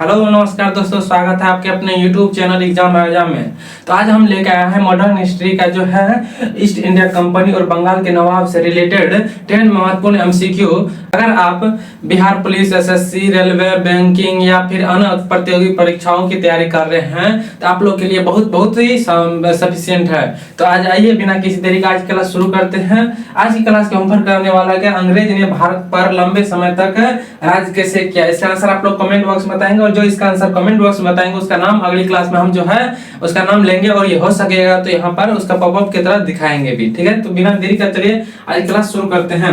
Hello नमस्कार दोस्तों, स्वागत है आपके अपने YouTube चैनल एग्जाम में। तो आज हम लेकर आए हैं मॉडर्न हिस्ट्री का जो है ईस्ट इंडिया कंपनी और बंगाल के नवाब से रिलेटेड 10 महत्वपूर्ण MCQ। अगर आप Bihar police, SSC, railway, banking या फिर अन्य प्रतियोगी परीक्षाओं की तैयारी कर रहे हैं तो आप लोग के लिए बहुत ही सफिशिएंट है। तो आज आइए बिना किसी देरी का आज क्लास शुरू करते हैं। आज की क्लास का होमवर्क करने वाला है अंग्रेज ने भारत पर लंबे समय तक राज कैसे किया। इसका आंसर आप लोग कमेंट बॉक्स में बताएंगे और जो इसका आंसर कमेंट बॉक्स में बताएंगे उसका नाम अगली क्लास में हम जो है उसका नाम लेंगे और ये हो सकेगा तो यहाँ पर उसका पॉपअप की तरह दिखाएंगे भी। ठीक है, तो बिना देरी का चलिए आज क्लास शुरू करते हैं।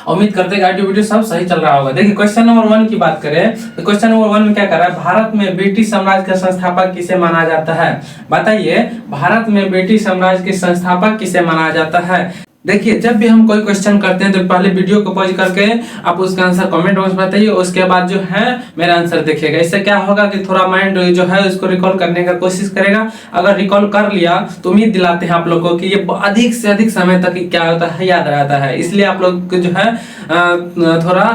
उम्मीद करते हैं कि वीडियो सब सही चल रहा होगा। देखिए क्वेश्चन नंबर 1 की बात करें तो क्वेश्चन नंबर 1 में क्या कर रहा है, भारत में ब्रिटिश साम्राज्य का संस्थापक किसे माना जाता है। बताइए, भारत में ब्रिटिश साम्राज्य के संस्थापक किसे माना जाता है। देखिए, जब भी हम कोई क्वेश्चन करते हैं तो पहले वीडियो को पॉज करके आप उसका आंसर कमेंट बॉक्स में बताइए, उसके बाद जो है मेरा आंसर देखिएगा। इससे क्या होगा कि थोड़ा माइंड जो है उसको रिकॉल करने का कोशिश करेगा। अगर रिकॉल कर लिया तो उम्मीद दिलाते हैं आप लोगों को कि ये अधिक से अधिक समय तक क्या होता है, याद रहता है। इसलिए आप लोग को जो है थोड़ा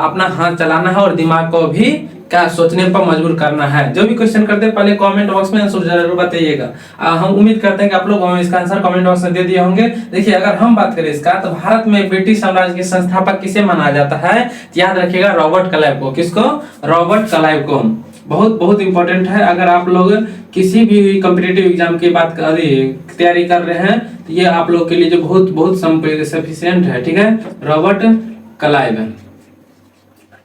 अपना हाथ चलाना है और दिमाग को भी क्या सोचने पर मजबूर करना है। जो भी क्वेश्चन करते हैं पहले कमेंट बॉक्स में आंसर जरूर बताइएगा। हम उम्मीद करते हैं कि आप लोग इसका आंसर कमेंट बॉक्स में दे दिए होंगे। देखिए, अगर हम बात करें इसका तो भारत में ब्रिटिश साम्राज्य के संस्थापक किसे माना जाता है, याद रखिएगा रॉबर्ट क्लाइव को। किसको? रॉबर्ट क्लाइव को। बहुत इंपॉर्टेंट है। अगर आप लोग किसी भी कॉम्पिटिटिव एग्जाम की बात तैयारी कर रहे हैं तो ये आप लोग के लिए जो बहुत सफिशिएंट है। ठीक है, रॉबर्ट क्लाइव।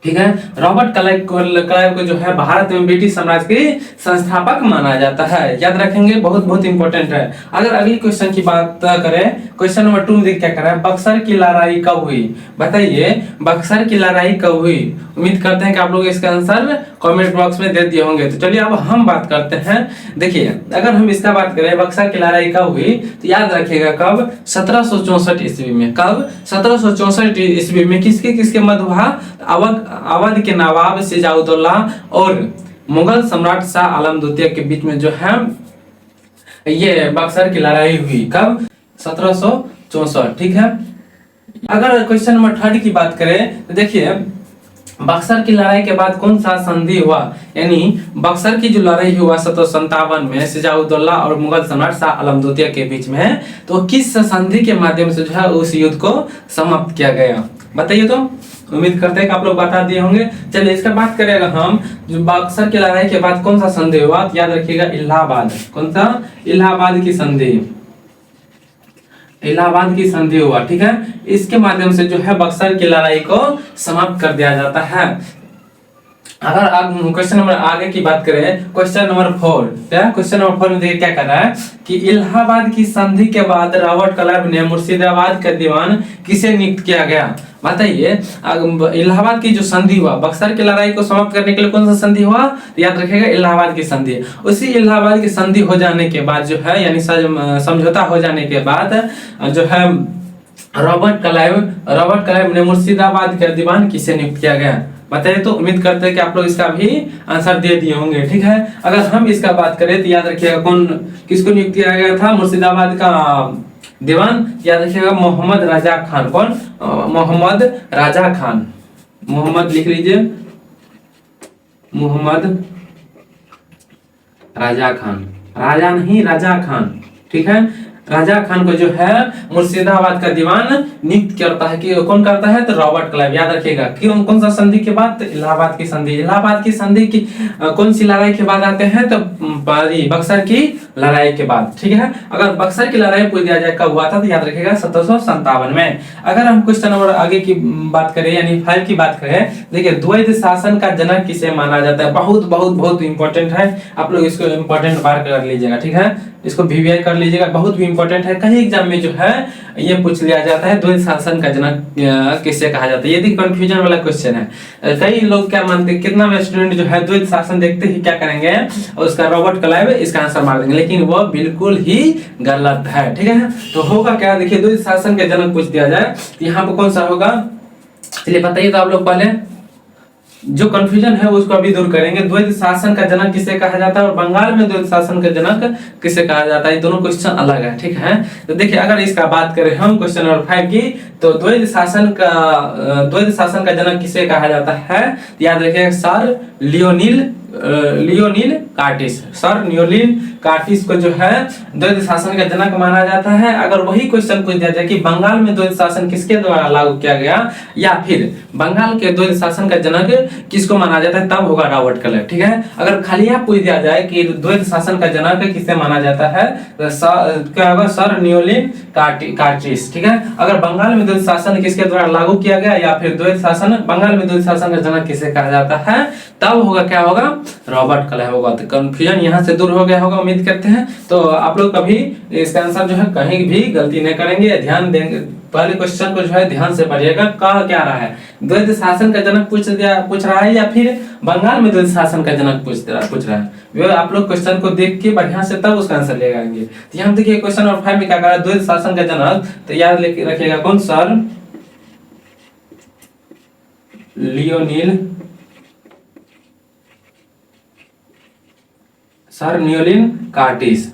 ठीक है, रॉबर्ट क्लाइव को जो है भारत में ब्रिटिश साम्राज्य के संस्थापक माना जाता है। याद रखेंगे, बहुत इंपॉर्टेंट है। अगर अगली क्वेश्चन की बात करें, क्वेश्चन नंबर 2 में देख क्या कर रहा है, बक्सर की लड़ाई कब हुई। बताइए, बक्सर की लड़ाई कब हुई। उम्मीद करते हैं कि आप लोग इसका आंसर कमेंट बॉक्स में दे दिए होंगे। तो चलिए अब हम बात करते हैं। देखिए, अगर हम इसका बात करें बक्सर की लड़ाई कब हुई तो याद रखिएगा कब, 1764 ईस्वी में। कब? 1764 ईस्वी में। किसके मध्य हुआ? अवध के नवाब सिराजुद्दौला और मुगल सम्राट शाह आलम द्वितीय के बीच में जो है ये बक्सर की लड़ाई हुई। कब? 1764। ठीक है, अगर क्वेश्चन नंबर 3 की बात करें तो देखिए, बक्सर की लड़ाई के बाद कौन सा संधि हुआ। यानी बक्सर की जो लड़ाई हुआ 1757 में सिराजुद्दौला और मुगल सम्राट शाह आलम द्वितीय के बीच में, तो किस संधि के माध्यम से जो है उस युद्ध को समाप्त किया गया। बताइए। तो उम्मीद करते हैं कि आप लोग बता दिए होंगे। चलिए इसका बात करेगा हम, जो बक्सर की लड़ाई के बाद कौन सा संधि हुआ तो याद रखिएगा इलाहाबाद। कौन सा? इलाहाबाद की संधि। इलाहाबाद की संधि हुआ। ठीक है, इसके माध्यम से जो है बक्सर की लड़ाई को समाप्त कर दिया जाता है। अगर आप क्वेश्चन नंबर आगे की बात करें, क्वेश्चन नंबर 4, क्या क्वेश्चन नंबर 4 में देखिए क्या कर रहा है कि इलाहाबाद की संधि के बाद रॉबर्ट क्लाइव ने मुर्शिदाबाद का दीवान किसे नियुक्त किया गया। बताइए, इलाहाबाद की जो संधि हुआ बक्सर की लड़ाई को समाप्त करने के लिए कौन सा संधि हुआ, याद रखिएगा इलाहाबाद की संधि। उसी इलाहाबाद की संधि हो जाने के बाद जो है यानी समझौता हो जाने के बाद जो है रॉबर्ट क्लाइव ने मुर्शिदाबाद का दीवान किसे नियुक्त किया गया। बताइए। तो उम्मीद करते हैं कि आप लोग इसका भी आंसर दे दिए होंगे। ठीक है, अगर हम इसका बात करें तो याद रखिएगा किसको नियुक्त किया गया था मुर्शिदाबाद का दीवान। याद रखिएगा मोहम्मद राजा खान। कौन? मोहम्मद राजा खान। मोहम्मद लिख लीजिए, मोहम्मद राजा खान। राजा नहीं, राजा खान। ठीक है, राजा खान को जो है मुर्शिदाबाद का दीवान नियुक्त करता है। कि कौन करता है तो रॉबर्ट क्लाइव। याद रखिएगा क्यों, कौन सा संधि के बाद तो इलाहाबाद की संधि। इलाहाबाद की संधि की कौन सी लड़ाई के बाद आते हैं तो बक्सर की लड़ाई के बाद। ठीक है, अगर बक्सर की लड़ाई पूछ दिया जाए कब हुआ था तो याद रखिएगा 1757 में। अगर हम क्वेश्चन नंबर आगे की बात करें यानी 5 की बात करें, देखिए द्वैध शासन का जनक किसे माना जाता है। बहुत इंपॉर्टेंट है। आप लोग इसको इंपॉर्टेंट बार कर लीजिएगा। ठीक है, इसको VVI कर लीजिएगा, बहुत भी इंपॉर्टेंट है। कहीं एग्जाम में जो है ये पूछ लिया जाता है द्वैध शासन का जनक किसे कहा जाता है। यदि कंफ्यूजन वाला क्वेश्चन है। कई लोग क्या मानते हैं, कितना स्टूडेंट जो है द्वैध शासन देखते ही क्या करेंगे और उसका रॉबर्ट क्लाइव इसका आंसर मार देंगे, लेकिन वो बिल्कुल ही गलत है। ठीक है, तो होगा क्या, देखिए द्वैध शासन के जनक पूछ दिया जाए तो यहाँ पर कौन सा होगा, चलिए बताइए तो आप लोग पहले। जो कंफ्यूजन है उसको अभी दूर करेंगे। द्वैत शासन का जनक किसे कहा जाता है और बंगाल में द्वैत शासन का जनक किसे कहा जाता है, ये दोनों क्वेश्चन अलग है, ठीक है। तो देखिए अगर इसका बात करें हम क्वेश्चन नंबर 5 की, तो द्वैत शासन का जनक किसे कहा जाता है, याद रखिएगा sir Lionel Curtis. Sir Lionel Curtis को जो है द्वैत शासन का जनक माना जाता है। अगर वही क्वेश्चन पूछ दिया जाए कि बंगाल में द्वैत शासन किसके द्वारा लागू किया गया, या फिर बंगाल के द्वैत शासन का जनक किसको माना जाता है, तब होगा रॉबर्ट क्लाइव, ठीक है। अगर खाली यह पूछ दिया जाए कि द्वैत शासन का जनक किसे माना जाता है, तो क्या होगा, सर लियोनिल कार्टिस, ठीक है। अगर बंगाल में द्वैत शासन किसके द्वारा लागू किया गया, या फिर द्वैत शासन बंगाल में द्वैत शासन का जनक किसे कहा जाता है, तब होगा क्या होगा, रॉबर्ट क्लाइव होगा। तो कंफ्यूजन यहाँ से दूर हो गया होगा, उम्मीद करते हैं। तो आप लोग कभी इसका आंसर जो है कहीं भी गलती नहीं करेंगे, ध्यान देंगे। पहले क्वेश्चन को जो है ध्यान से पढ़िएगा, कह क्या रहा है, द्वैत शासन का जनक पूछ रहा है या फिर बंगाल में द्वैत शासन का जनक पूछ रहा है। वो आप लोग क्वेश्चन को देख के बढ़िया से तब उसका आंसर ले आएंगे। तो यहाँ देखिए क्वेश्चन नंबर 5 में क्या कह रहा है, द्वैत शासन का जनक, तो याद रखिएगा कौन, सर लियोनिल कार्टिस।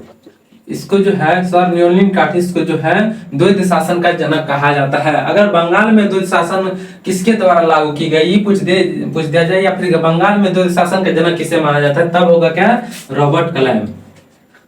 इसको जो है सर लियोनिल कार्टिस को जो है द्वैत शासन का जनक कहा जाता है। अगर बंगाल में द्वैत शासन किसके द्वारा लागू की गई पूछ दिया जाए, या फिर बंगाल में द्वैत शासन का जनक किसे माना जाता है, तब होगा क्या, रॉबर्ट क्लाइव,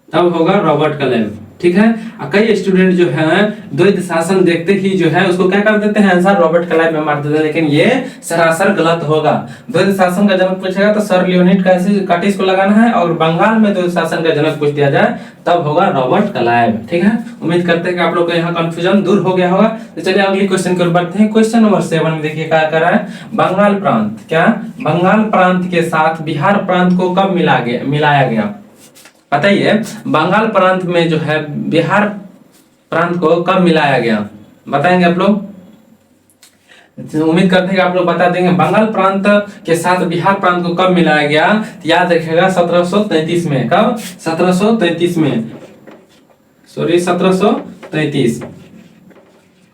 तब होगा रॉबर्ट क्लाइव, ठीक है। कई स्टूडेंट जो है द्वैत शासन देखते ही जो है उसको क्या कर देते हैं, आंसर रॉबर्ट क्लाइव में मार देते हैं, लेकिन ये सरासर गलत होगा। द्वैत शासन का जनक पूछेगा तो सर लियोनिल कार्टिस को लगाना है, और बंगाल में द्वैत शासन का जनक पूछ दिया जाए तब होगा रॉबर्ट क्लाइव, ठीक है। उम्मीद करते हैं कि आप लोग को यहाँ कंफ्यूजन दूर हो गया होगा। तो चलिए अगली क्वेश्चन की ओर बढ़ते हैं। क्वेश्चन नंबर 7 में देखिए क्या कर रहा है, बंगाल प्रांत, क्या बंगाल प्रांत के साथ बिहार प्रांत को कब मिलाया गया, बताइए। बंगाल प्रांत में जो है बिहार प्रांत को कब मिलाया गया, बताएंगे आप लोग। उम्मीद करते हैं कि आप लोग बता देंगे। बंगाल प्रांत के साथ बिहार प्रांत को कब मिलाया गया, याद रखिएगा 1733 में। कब, 1733 में, सॉरी 1733।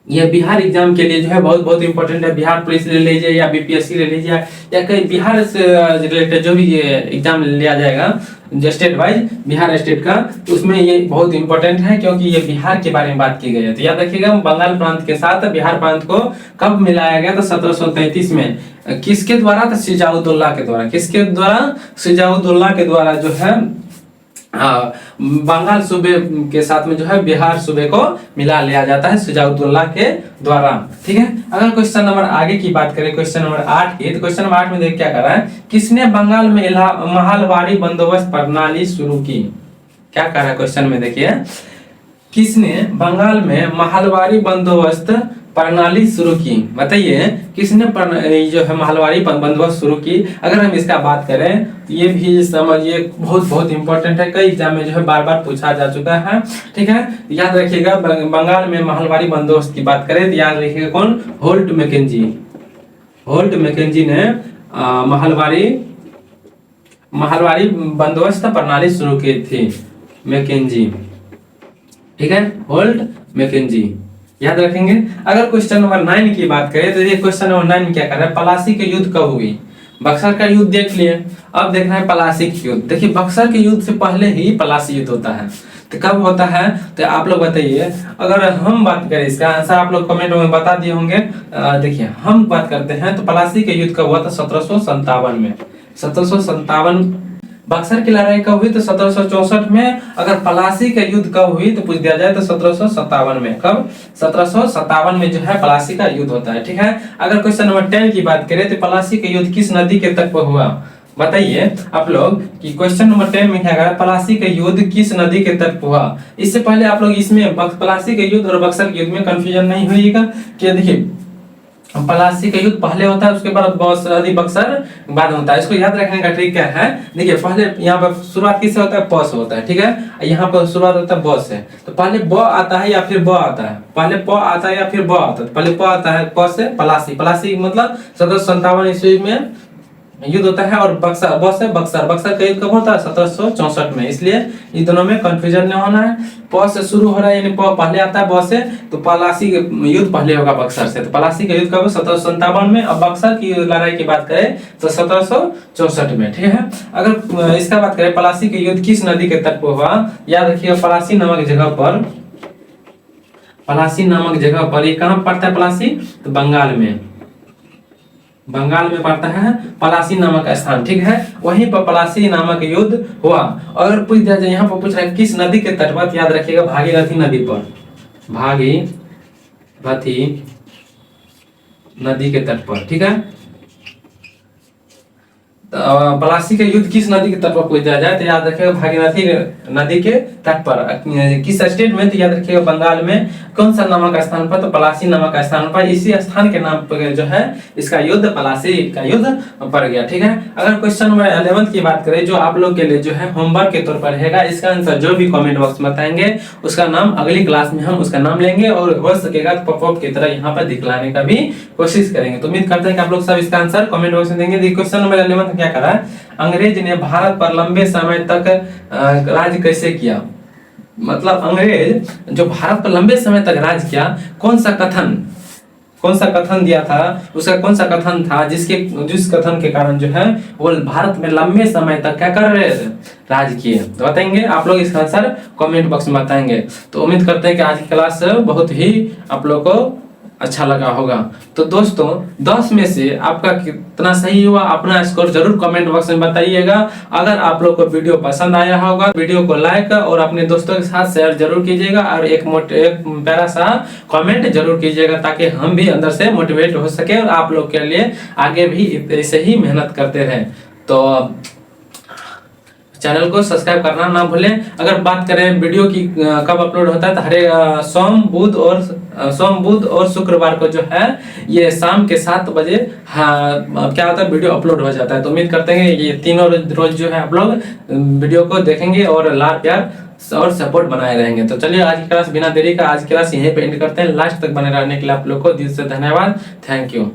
ये बिहार एग्जाम के लिए जो है बहुत इंपॉर्टेंट है। बिहार पुलिस ले लीजिए या बीपीएससी ले लीजिए, या कहीं बिहार से रिलेटेड जो भी ये एग्जाम लिया जाएगा जो स्टेट वाइज, बिहार स्टेट का, तो उसमें ये बहुत इंपॉर्टेंट है क्योंकि ये बिहार के बारे में बात की गई है। तो याद रखिएगा बंगाल प्रांत के साथ बिहार प्रांत को कब मिलाया गया, तो 1733 में। किसके द्वारा, तो शुजाउद्दौला के द्वारा। किसके द्वारा, शुजाउद्दौला के द्वारा जो है बंगाल सूबे के साथ में जो है बिहार सूबे को मिला लिया जाता है शुजाउद्दौला के द्वारा, ठीक है। अगर क्वेश्चन नंबर आगे की बात करें, क्वेश्चन नंबर 8 की, तो क्वेश्चन नंबर 8 में देख क्या कर रहा है, किसने बंगाल में महलवारी बंदोबस्त प्रणाली शुरू की, क्या कर रहा है क्वेश्चन में देखिए, किसने बंगाल में महलवारी बंदोबस्त प्रणाली शुरू की, बताइए किसने जो है महलवारी बंदोबस्त शुरू की। अगर हम इसका बात करें तो ये भी समझिए बहुत इंपॉर्टेंट है, कई एग्जाम में जो है बार बार पूछा जा चुका है, ठीक है। याद रखिएगा बंगाल में महलवारी बंदोबस्त की बात करें तो याद रखिएगा कौन, होल्ट मैकेंजी ने महलवारी बंदोबस्त प्रणाली शुरू की थी, मैकेंजी, ठीक है, होल्ट मैकेंजी, याद रखेंगे। अगर क्वेश्चन नंबर 9 की बात करें तो ये क्वेश्चन नंबर 9 में क्या कर रहा है, पलासी के युद्ध कब हुई। बक्सर का युद्ध देख लिए, अब देखना है पलासी के युद्ध। देखिए बक्सर के युद्ध से पहले ही पलासी युद्ध होता है, तो कब होता है, तो आप लोग बताइए। अगर हम बात करें इसका आंसर आप लोग कमेंट में बता दिए होंगे। देखिए हम बात करते हैं तो पलासी के युद्ध कब हुआ था, 1757 में। 1757 बक्सर की लड़ाई कब हुई, तो 1764 में। अगर पलासी का युद्ध कब हुई तो पूछ दिया जाए तो 1757 में। कब, 1757 में जो है पलासी का युद्ध होता है, ठीक है। अगर क्वेश्चन नंबर 10 की बात करें तो पलासी का युद्ध किस नदी के तट पर हुआ, बताइए आप लोग कि क्वेश्चन नंबर 10 में क्या है, पलासी का युद्ध किस नदी के तट पर हुआ। इससे पहले आप लोग इसमें पलासी के युद्ध और बक्सर के युद्ध में कंफ्यूजन नहीं होइएगा कि देखिए पलासी का युद्ध पहले होता है, उसके बाद बक्सर बाद में होता है। इसको याद रखने का ट्रिक क्या है, देखिए पहले यहाँ पर शुरुआत किससे होता है, प से होता है, ठीक है। यहाँ पर शुरुआत होता है ब से, तो पहले ब आता है या फिर ब आता है, पहले प आता है या फिर ब आता है, पहले प आता है प से पलासी। पलासी मतलब 1757 ईस्वी में युद्ध होता है, और बक्सर बक्सर का युद्ध कब होता है? 1764 में। इसलिए इन दोनों में कंफ्यूजन नहीं होना है। प से शुरू हो रहा है, यानी प पहले आता है ब से, तो पलासी का युद्ध पहले होगा बक्सर से। तो पलासी का युद्ध कब? 1757 में। अब बक्सर की लड़ाई की बात करें तो 1764 में। ठीक है। अगर इसका बात करें पलासी के युद्ध किस नदी के तट पर हुआ, याद रखिएगा पलासी नामक जगह पर, पलासी नामक जगह पर, ये कहाँ पड़ता है पलासी? तो बंगाल में, बंगाल में पड़ता है पलासी नामक स्थान। ठीक है, वहीं पर पलासी नामक युद्ध हुआ। अगर पूछ दिया जाए यहाँ पर पूछ रहा है किस नदी के तट पर, याद रखिएगा भागीरथी नदी पर, भागीरथी नदी के तट पर। ठीक है, पलासी के युद्ध किस नदी के तट पर पूछ दिया जाए तो याद रखिएगा भागीरथी नदी के तट पर। किस स्टेट में? तो याद रखिएगा बंगाल में। कौन सा नामक स्थान पर? तो पलासी नामक स्थान पर। इसी स्थान के नाम पर जो है इसका युद्ध, पलासी का युद्ध पड़ गया। ठीक है। अगर क्वेश्चन नंबर 11 की बात करें जो आप लोग के लिए जो है होमवर्क के तौर पर रहेगा, इसका आंसर जो भी कमेंट बॉक्स में बताएंगे उसका नाम अगली क्लास में हम उसका नाम लेंगे और हो सकेगा तो पॉपअप की तरह यहाँ पर दिखलाने का भी कोशिश करेंगे। तो उम्मीद करते हैं कि आप लोग सब इसका आंसर कमेंट बॉक्स में देंगे। क्वेश्चन नंबर 11 क्या करा है? अंग्रेज ने भारत पर लंबे समय तक राज कैसे किया? मतलब अंग्रेज जो भारत पर लंबे समय तक राज किया, कौन सा कथन दिया था, उसका कौन सा कथन था जिस कथन के कारण जो है वो भारत में लंबे समय तक क्या कर रहे थे? राज किए। तो बताएंगे आप लोग इसका आंसर कमेंट बॉक्स में बताएंगे। तो उम्मीद करते हैं कि आज की क्लास बहुत ही आप लोग को अच्छा लगा होगा। तो दोस्तों 10 में से आपका कितना सही हुआ, अपना स्कोर जरूर कमेंट बॉक्स में बताइएगा। अगर आप लोग को वीडियो पसंद आया होगा वीडियो को लाइक और अपने दोस्तों के साथ शेयर जरूर कीजिएगा और एक प्यारा सा कमेंट जरूर कीजिएगा ताकि हम भी अंदर से मोटिवेट हो सके और आप लोग के लिए आगे भी ऐसे ही मेहनत करते रहें। तो चैनल को सब्सक्राइब करना ना भूलें। अगर बात करें वीडियो की कब अपलोड होता है तो हर सोम बुध और शुक्रवार को जो है ये शाम के 7 बजे क्या होता है वीडियो अपलोड हो जाता है। तो उम्मीद करते हैं ये तीनों रोज जो है आप लोग वीडियो को देखेंगे और लाड प्यार और सपोर्ट बनाए रहेंगे। तो चलिए आज की क्लास बिना देरी का आज की क्लास यहीं पे एंड करते हैं। लास्ट तक बने रहने के लिए आप लोग को दिल से धन्यवाद। Thank you.